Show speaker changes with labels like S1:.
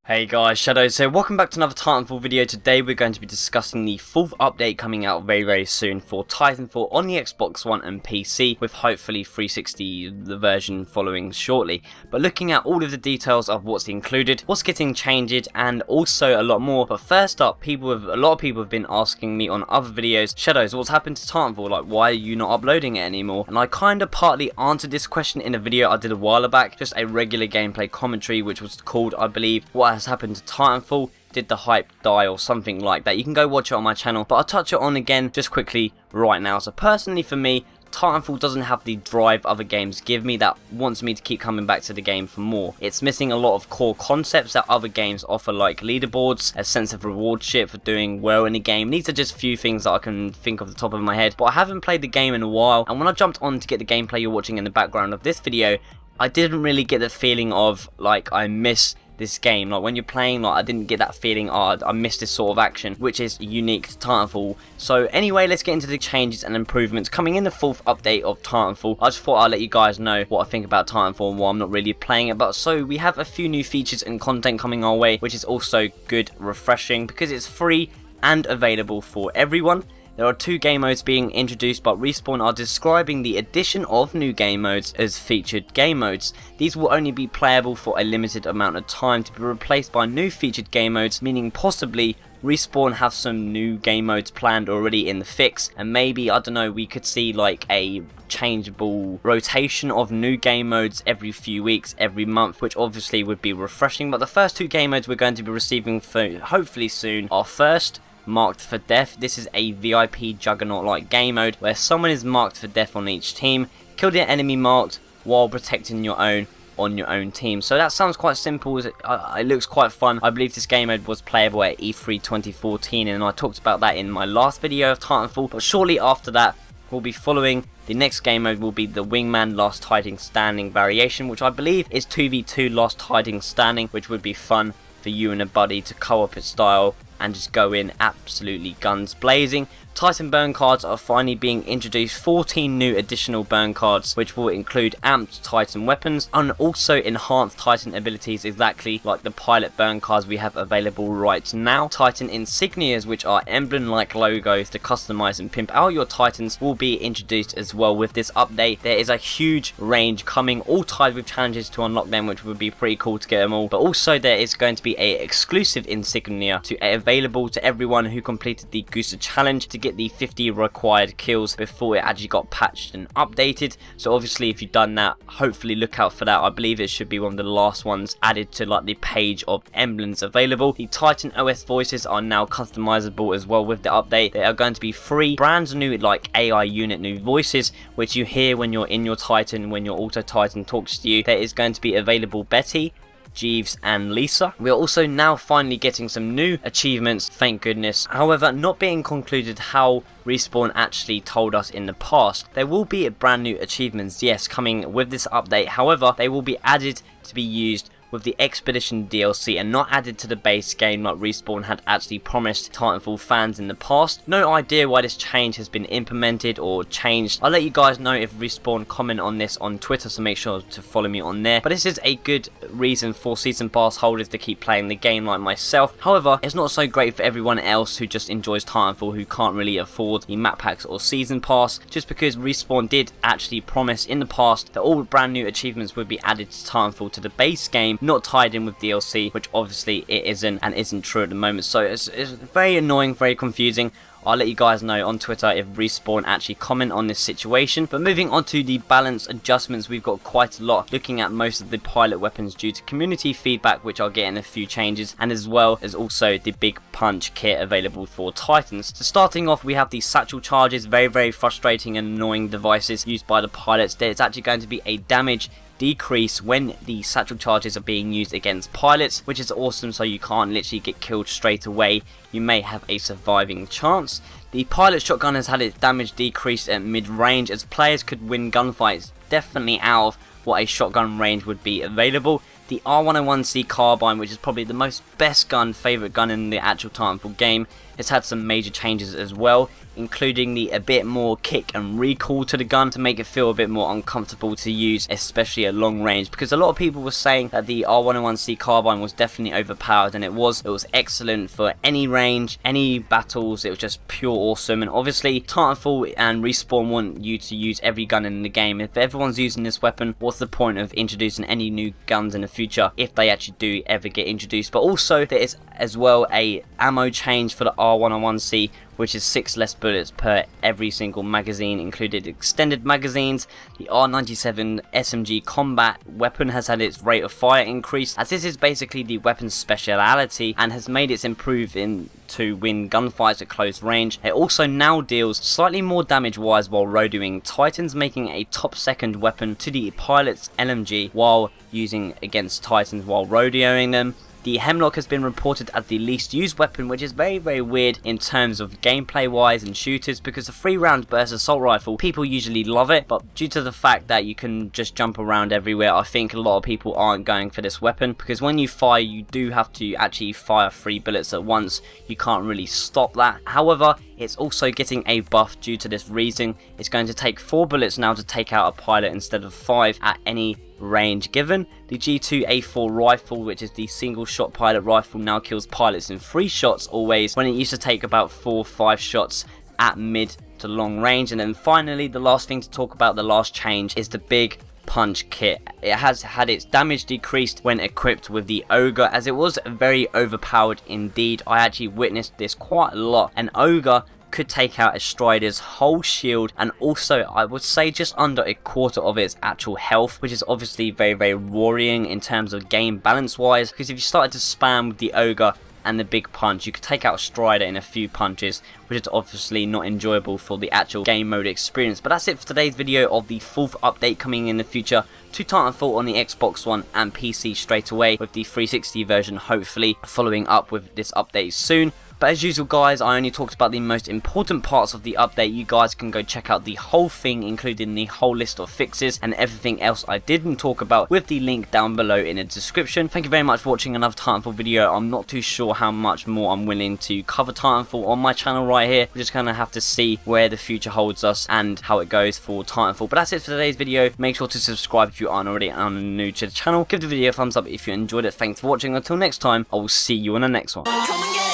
S1: Hey guys, Shadowz here. Welcome back to another Titanfall video. Today we're going to be discussing the 4th update coming out very soon for Titanfall on the Xbox One and PC, with hopefully 360 the version following shortly. But looking at all of the details of what's included, what's getting changed, and also a lot more. But first up, a lot of people have been asking me on other videos, Shadowz, what's happened to Titanfall? Like, why are you not uploading it anymore? And I kind of partly answered this question in a video I did a while back, just a regular gameplay commentary, which was called, I believe, What Has Happened to Titanfall? Did the hype die, or something like that. You can go watch it on my channel, but I'll touch it on again just quickly right now. So personally for me, Titanfall doesn't have the drive other games give me that wants me to keep coming back to the game for more. It's missing a lot of core concepts that other games offer, like leaderboards, a sense of reward shit for doing well in the game. These are just few things that I can think off the top of my head, but I haven't played the game in a while, and when I jumped on to get the gameplay you're watching in the background of this video, I didn't really get the feeling of like I miss this game. Like when you're playing, like I didn't get that feeling, oh, I missed this sort of action, which is unique to Titanfall. So anyway, let's get into the changes and improvements coming in the 4th update of Titanfall. I just thought I'd let you guys know what I think about Titanfall and why I'm not really playing it. But so we have a few new features and content coming our way, which is also good, refreshing, because it's free and available for everyone. There are 2 game modes being introduced, but Respawn are describing the addition of new game modes as featured game modes. These will only be playable for a limited amount of time to be replaced by new featured game modes, meaning possibly Respawn have some new game modes planned already in the fix, and maybe, I don't know, we could see like a changeable rotation of new game modes every few weeks, every month, which obviously would be refreshing. But the first 2 game modes we're going to be receiving for hopefully soon are first, Marked for Death. This is a VIP Juggernaut like game mode where someone is marked for death on each team. Kill the enemy marked while protecting your own on your own team. So that sounds quite simple. It looks quite fun. I believe this game mode was playable at E3 2014, and I talked about that in my last video of Titanfall. But shortly after that, we'll be following the next game mode will be the Wingman Last Hiding Standing variation, which I believe is 2v2 Last Hiding Standing, which would be fun for you and a buddy to co-op it style and just go in absolutely guns blazing. Titan burn cards are finally being introduced. 14 new additional burn cards, which will include amped Titan weapons and also enhanced Titan abilities, exactly like the pilot burn cards we have available right now. Titan insignias, which are emblem-like logos to customize and pimp out your Titans, will be introduced as well with this update. There is a huge range coming, all tied with challenges to unlock them, which would be pretty cool to get them all. But also there is going to be a exclusive insignia available to everyone who completed the Gooster challenge to get the 50 required kills before it actually got patched and updated. So obviously if you've done that, hopefully look out for that. I believe it should be one of the last ones added to like the page of emblems available. The Titan OS voices are now customizable as well with the update. They are going to be free, brand new like AI unit new voices, which you hear when you're in your Titan, when your Auto Titan talks to you. There is going to be available Betty, Jeeves and Lisa. We are also now finally getting some new achievements, thank goodness. However, not being concluded how Respawn actually told us in the past. There will be brand new achievements, yes, coming with this update. However, they will be added to be used with the Expedition DLC and not added to the base game like Respawn had actually promised Titanfall fans in the past. No idea why this change has been implemented or changed. I'll let you guys know if Respawn comment on this on Twitter, so make sure to follow me on there. But this is a good reason for Season Pass holders to keep playing the game like myself. However, it's not so great for everyone else who just enjoys Titanfall, who can't really afford the map packs or Season Pass, just because Respawn did actually promise in the past that all brand new achievements would be added to Titanfall to the base game, not tied in with DLC, which obviously it isn't and isn't true at the moment. So it's very annoying, very confusing. I'll let you guys know on Twitter if Respawn actually comment on this situation. But moving on to the balance adjustments, we've got quite a lot, looking at most of the pilot weapons due to community feedback, which are getting a few changes, and as well as also the big punch kit available for Titans. So starting off, we have the satchel charges, very frustrating and annoying devices used by the pilots. There's actually going to be a damage decrease when the satchel charges are being used against pilots, which is awesome, so you can't literally get killed straight away. You may have a surviving chance. The pilot shotgun has had its damage decreased at mid-range, as players could win gunfights definitely out of what a shotgun range would be available. The R101C carbine, which is probably the most best gun, favourite gun in the actual Titanfall game, It's had some major changes as well, including a bit more kick and recoil to the gun to make it feel a bit more uncomfortable to use, especially at long range, because a lot of people were saying that the R101C carbine was definitely overpowered, and it was excellent for any range, any battles. It was just pure awesome. And obviously Titanfall and Respawn want you to use every gun in the game. If everyone's using this weapon, what's the point of introducing any new guns in the future if they actually do ever get introduced? But also there is as well a ammo change for the R101C, which is 6 less bullets per every single magazine, included extended magazines. The R97 SMG combat weapon has had its rate of fire increased, as this is basically the weapon's speciality and has made its improve to win gunfights at close range. It also now deals slightly more damage wise while rodeoing Titans, making a top second weapon to the pilot's LMG while using against Titans while rodeoing them. The Hemlock has been reported as the least used weapon, which is very weird in terms of gameplay wise and shooters, because the 3-round burst assault rifle, people usually love it, but due to the fact that you can just jump around everywhere, I think a lot of people aren't going for this weapon, because when you fire, you do have to actually fire 3 bullets at once. You can't really stop that. However, it's also getting a buff due to this reason. It's going to take 4 bullets now to take out a pilot instead of 5 at any range given. The G2A4 rifle, which is the single shot pilot rifle, now kills pilots in 3 shots always, when it used to take about 4 or 5 shots at mid to long range. And then finally, the last thing to talk about, the last change, is the big punch kit. It has had its damage decreased when equipped with the Ogre, as it was very overpowered indeed. I actually witnessed this quite a lot. An Ogre could take out a Strider's whole shield, and also I would say just under a quarter of its actual health, which is obviously very worrying in terms of game balance wise, because if you started to spam with the Ogre and the big punch, you could take out a Strider in a few punches, which is obviously not enjoyable for the actual game mode experience. But that's it for today's video of the 4th update coming in the future to Titanfall on the Xbox One and PC straight away, with the 360 version hopefully following up with this update soon. But as usual guys, I only talked about the most important parts of the update. You guys can go check out the whole thing, including the whole list of fixes and everything else I didn't talk about, with the link down below in the description. Thank you very much for watching another Titanfall video. I'm not too sure how much more I'm willing to cover Titanfall on my channel right here. We're just going to have to see where the future holds us and how it goes for Titanfall. But that's it for today's video. Make sure to subscribe if you aren't already and are new to the channel. Give the video a thumbs up if you enjoyed it. Thanks for watching. Until next time, I will see you in the next one.